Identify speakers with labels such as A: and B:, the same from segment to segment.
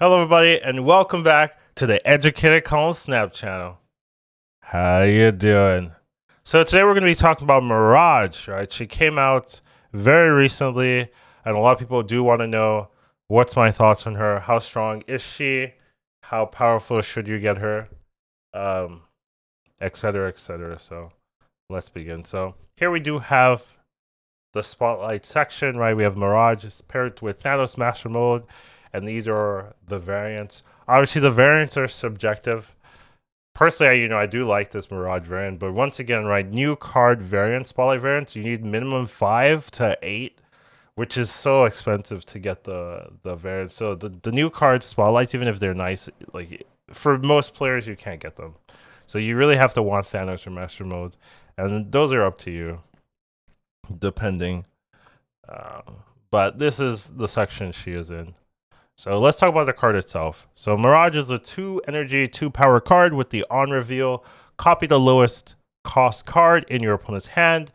A: Hello, everybody, and welcome back to the Educated Colin Snap channel. How you doing? So today we're going to be talking about Mirage, right? She came out very recently, and a lot of people do want to know what's my thoughts on her. How strong is she? How powerful should you get her? Um, etc., etc. So let's begin. So here we do have the Spotlight section, right? We have Mirage paired with Thanos Master Mode, and these are the variants. Obviously, the variants are subjective. Personally, I do like this Mirage variant, but once again, right, new card variants, Spotlight variants, you need minimum 5 to 8, which is so expensive to get the variants. So the new cards, Spotlights, even if they're nice, like for most players, you can't get them. So you really have to want Thanos or Master Mode, and those are up to you, depending. Uh, but this is the section she is in. So let's talk about the card itself. So Mirage is a 2 energy, 2 power card with the on reveal. Copy the lowest cost card in your opponent's hand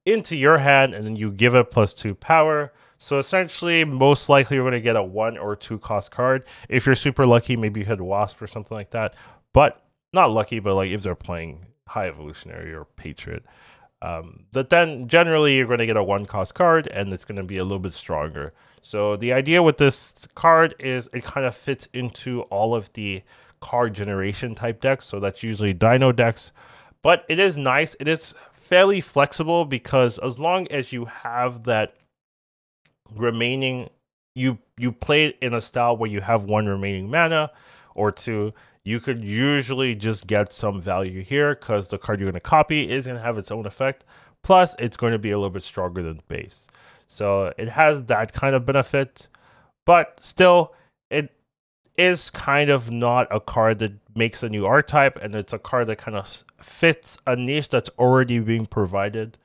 A: into your hand, and then you give it plus 2 power. So essentially, most likely you're going to get a 1 or 2 cost card. If you're super lucky, maybe you hit Wasp or something like that. But not lucky, but like if they're playing High Evolutionary or Patriot. But then generally you're going to get a 1 cost card, and it's going to be a little bit stronger. So the idea with this card is it kind of fits into all of the card generation type decks. So that's usually Dino decks, but it is nice. It is fairly flexible because as long as you have that remaining, you play it in a style where you have 1 remaining mana or 2. You could usually just get some value here because the card you're going to copy is going to have its own effect. Plus, it's going to be a little bit stronger than base. So it has that kind of benefit. But still, it is kind of not a card that makes a new archetype. And it's a card that kind of fits a niche that's already being provided.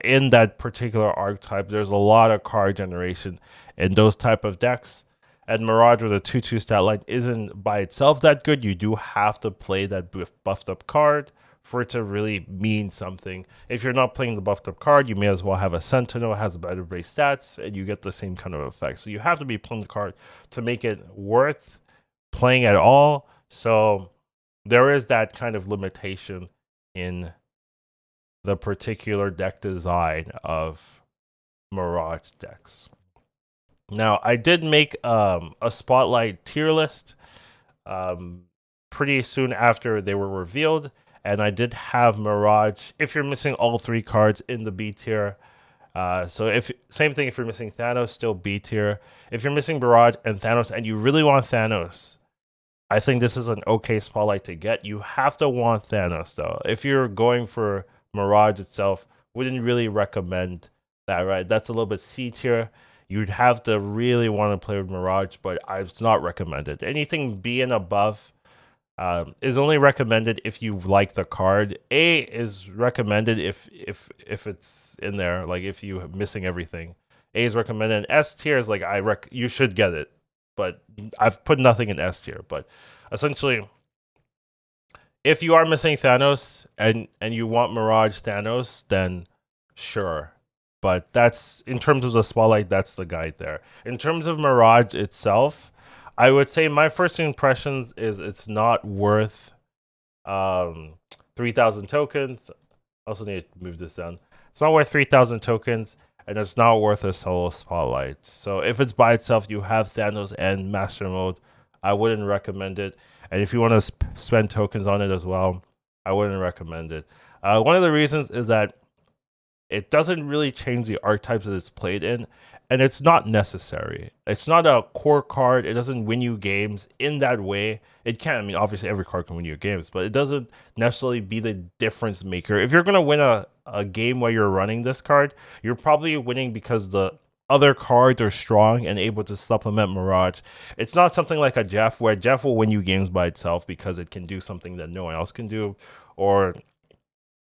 A: In that particular archetype, there's a lot of card generation in those type of decks. And Mirage with a 2/2 stat line isn't by itself that good. You do have to play that buffed up card for it to really mean something. If you're not playing the buffed up card, you may as well have a Sentinel, has better base stats, and you get the same kind of effect. So you have to be playing the card to make it worth playing at all. So there is that kind of limitation in the particular deck design of Mirage decks. Now, I did make a Spotlight tier list pretty soon after they were revealed, and I did have Mirage. If you're missing all 3 cards in the B tier, so if same thing if you're missing Thanos, still B tier. If you're missing Mirage and Thanos, and you really want Thanos, I think this is an okay Spotlight to get. You have to want Thanos though. If you're going for Mirage itself, wouldn't really recommend that, right? That's a little bit C tier. You'd have to really want to play with Mirage, but it's not recommended. Anything B and above is only recommended if you like the card. A is recommended if it's in there, like if you're missing everything. A is recommended. And S tier is like you should get it, but I've put nothing in S tier. But essentially, if you are missing Thanos and you want Mirage Thanos, then sure. But that's in terms of the Spotlight, that's the guide there. In terms of Mirage itself, I would say my first impressions is it's not worth 3,000 tokens. I also need to move this down. It's not worth 3,000 tokens, and it's not worth a solo Spotlight. So if it's by itself, you have Thanos and Master Mode, I wouldn't recommend it. And if you want to spend tokens on it as well, I wouldn't recommend it. One of the reasons is that it doesn't really change the archetypes that it's played in, and it's not necessary. It's not a core card. It doesn't win you games in that way. It can. I mean, obviously, every card can win you games, but it doesn't necessarily be the difference maker. If you're going to win a game while you're running this card, you're probably winning because the other cards are strong and able to supplement Mirage. It's not something like a Jeff, where Jeff will win you games by itself because it can do something that no one else can do, or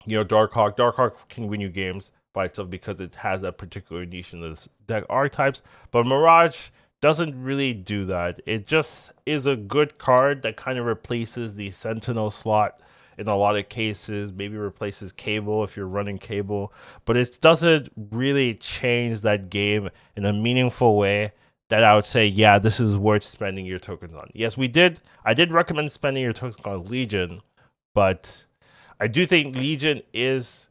A: Darkhawk. Darkhawk can win you games by itself because it has that particular niche in this deck archetypes. But Mirage doesn't really do that. It just is a good card that kind of replaces the Sentinel slot in a lot of cases. Maybe replaces Cable if you're running Cable. But it doesn't really change that game in a meaningful way that I would say, yeah, this is worth spending your tokens on. Yes, we did. I did recommend spending your tokens on Legion, but I do think Legion is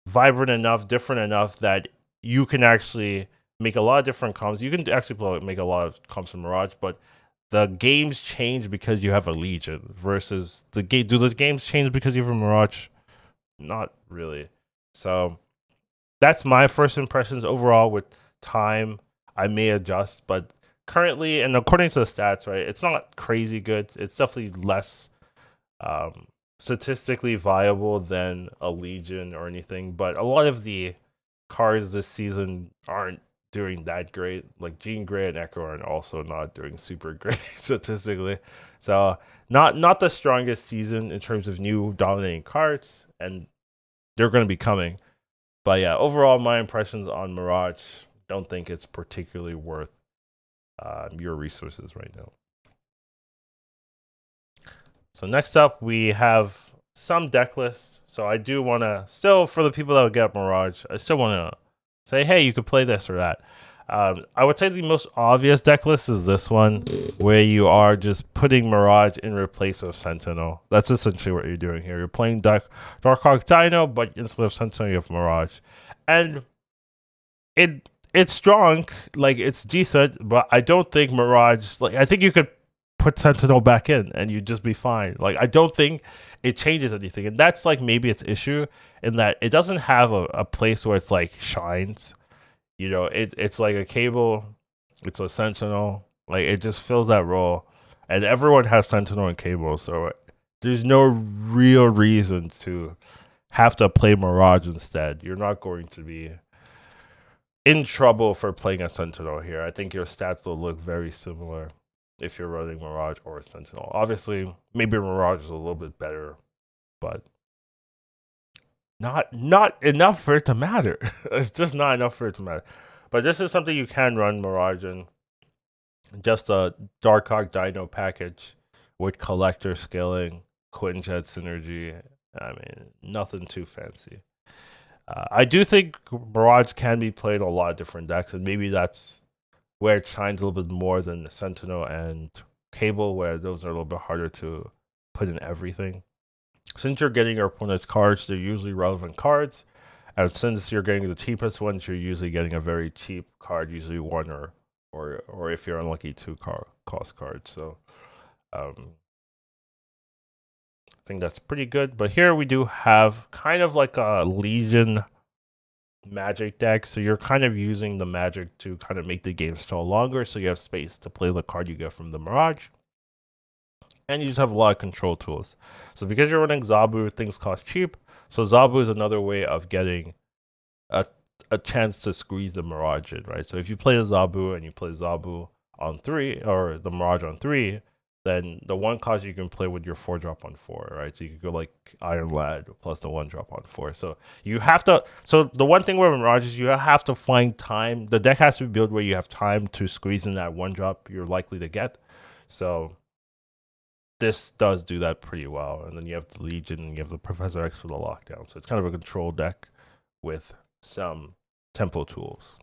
A: vibrant enough, different enough that you can actually make a lot of different comps. You can actually make a lot of comps in Mirage, but the games change because you have a Legion versus the game. Do the games change because you have a Mirage? Not really. So that's my first impressions overall. With time, I may adjust, but currently, and according to the stats, right, it's not crazy good. It's definitely less um, statistically viable than a Legion or anything. But a lot of the cards this season aren't doing that great. Like Jean Grey and Echo are also not doing super great statistically. So not the strongest season in terms of new dominating cards, and they're going to be coming. But yeah, overall, my impressions on Mirage, don't think it's particularly worth your resources right now. So next up, we have some deck lists. So I do want to still, for the people that would get Mirage, I still want to say, hey, you could play this or that. I would say the most obvious deck list is this one, where you are just putting Mirage in replace of Sentinel. That's essentially what you're doing here. You're playing Darkhawk Dino, but instead of Sentinel, you have Mirage. And it's strong, like it's decent, but I don't think Mirage, like I think you could put Sentinel back in and you'd just be fine. Like I don't think it changes anything. And that's like maybe its issue in that it doesn't have a place where it's like shines. You know, it's like a cable, it's a Sentinel, like it just fills that role. And everyone has Sentinel and cable, so there's no real reason to have to play Mirage instead. You're not going to be in trouble for playing a Sentinel here. I think your stats will look very similar if you're running Mirage or Sentinel. Obviously, maybe Mirage is a little bit better, but not enough for it to matter. It's just not enough for it to matter. But this is something you can run Mirage in. Just a Darkhawk Dino package with collector scaling, Quinjet synergy. I mean, nothing too fancy. I do think Mirage can be played in a lot of different decks, and maybe that's where it shines a little bit more than Sentinel and Cable, where those are a little bit harder to put in everything. Since you're getting your opponent's cards, they're usually relevant cards. And since you're getting the cheapest ones, you're usually getting a very cheap card, usually one or if you're unlucky, two cost cards. So I think that's pretty good. But here we do have kind of like a Legion magic deck. So you're kind of using the magic to kind of make the game stall longer. So you have space to play the card you get from the Mirage. And you just have a lot of control tools. So because you're running Zabu, things cost cheap. So Zabu is another way of getting a chance to squeeze the Mirage in, right? So if you play a Zabu and you play Zabu on 3, or the Mirage on 3, then the one cost you can play with your 4-drop on 4, right? So you could go like Iron Lad plus the 1-drop on 4. So you have to. So the one thing with Mirage is you have to find time. The deck has to be built where you have time to squeeze in that 1-drop you're likely to get. So this does do that pretty well. And then you have the Legion and you have the Professor X for the lockdown. So it's kind of a control deck with some tempo tools.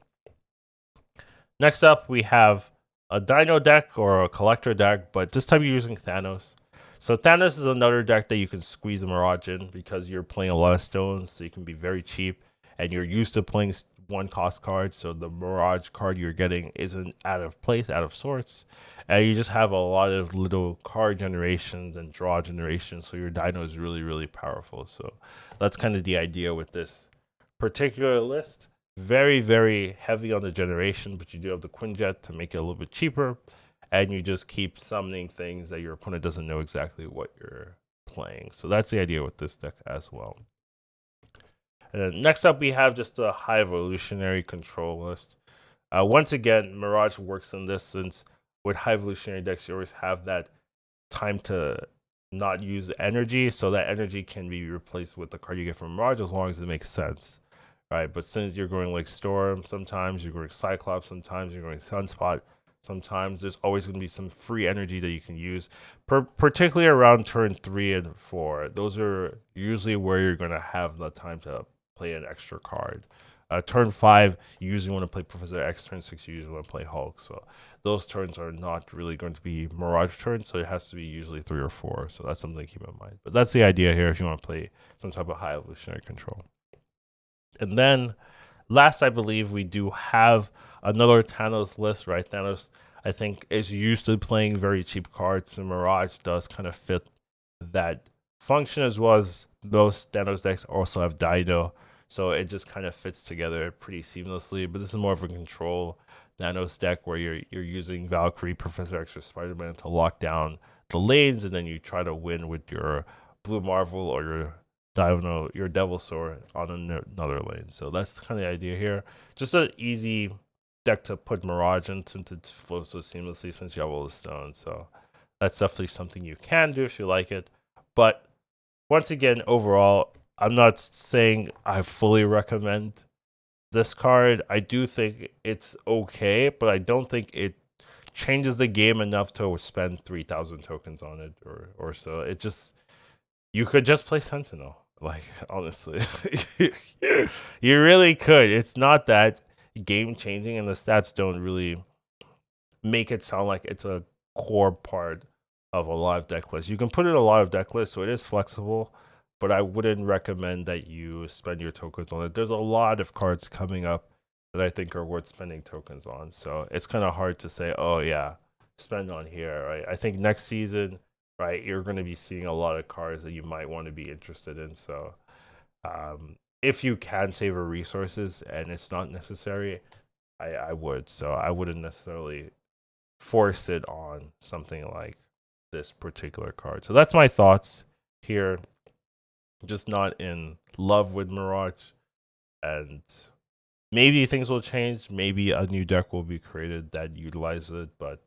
A: Next up, we have a Dino deck or a Collector deck, but this time you're using Thanos. So Thanos is another deck that you can squeeze a Mirage in because you're playing a lot of stones, so you can be very cheap, and you're used to playing one cost card, so the Mirage card you're getting isn't out of place, out of sorts, and you just have a lot of little card generations and draw generations, so your Dino is really, really powerful. So that's kind of the idea with this particular list. Very, very heavy on the generation, but you do have the Quinjet to make it a little bit cheaper, and you just keep summoning things that your opponent doesn't know exactly what you're playing. So that's the idea with this deck as well. And then next up, we have just a high evolutionary control list. Once again, Mirage works in this since with high evolutionary decks, you always have that time to not use energy, so that energy can be replaced with the card you get from Mirage as long as it makes sense. Right, but since you're going like Storm, sometimes you're going Cyclops, sometimes you're going Sunspot, sometimes there's always going to be some free energy that you can use, particularly around turn 3 and 4. Those are usually where you're going to have the time to play an extra card. Turn 5, you usually want to play Professor X. Turn 6, you usually want to play Hulk. So those turns are not really going to be Mirage turns, so it has to be usually 3 or 4. So that's something to keep in mind. But that's the idea here if you want to play some type of high evolutionary control. And then last, I believe we do have another Thanos list, right? Thanos, I think, is used to playing very cheap cards, and Mirage does kind of fit that function, as well as most Thanos decks also have Dino. So it just kind of fits together pretty seamlessly. But this is more of a control Thanos deck where you're using Valkyrie, Professor X, or Spider-Man to lock down the lanes, and then you try to win with your Blue Marvel or your Devil Sword on another lane. So that's kind of the idea here. Just an easy deck to put Mirage in since it flows so seamlessly since you have all the stones. So that's definitely something you can do if you like it. But once again, overall, I'm not saying I fully recommend this card. I do think it's okay, but I don't think it changes the game enough to spend 3,000 tokens on it or so. It just, you could just play Sentinel. Like, honestly, you really could. It's not that game changing, and the stats don't really make it sound like it's a core part of a lot of deck lists. You can put it in a lot of deck lists, so it is flexible, but I wouldn't recommend that you spend your tokens on it. There's a lot of cards coming up that I think are worth spending tokens on, so it's kind of hard to say, oh yeah, spend on here, right? I think next season, right, you're going to be seeing a lot of cards that you might want to be interested in, so if you can save your resources and it's not necessary, I would. So I wouldn't necessarily force it on something like this particular card. So that's my thoughts here. Just not in love with Mirage, and maybe things will change. Maybe a new deck will be created that utilizes it. But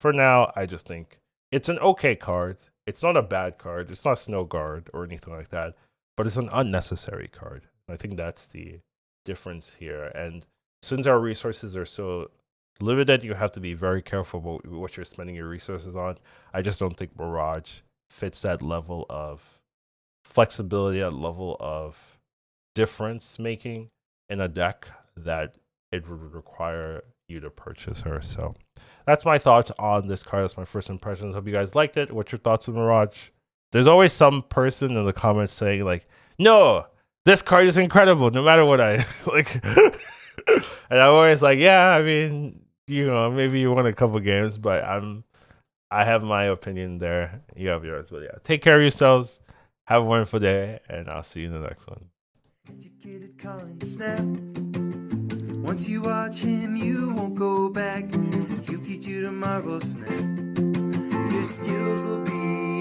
A: for now, I just think it's an okay card. It's not a bad card. It's not Snow Guard or anything like that. But it's an unnecessary card. I think that's the difference here. And since our resources are so limited, you have to be very careful about what you're spending your resources on. I just don't think Mirage fits that level of flexibility, that level of difference making in a deck that it would require you to purchase her. So that's my thoughts on this card. That's my first impressions. Hope you guys liked it. What's your thoughts on Mirage? There's always some person in the comments saying like, no, this card is incredible no matter what I like. And I'm always like, yeah, I mean, you know, maybe you won a couple games, but I have my opinion there. You have yours, but yeah, take care of yourselves. Have a wonderful day, and I'll see you in the next one.
B: Educated calling snap. Once you watch him, you won't go back. He'll teach you to marvel snap. Your skills will be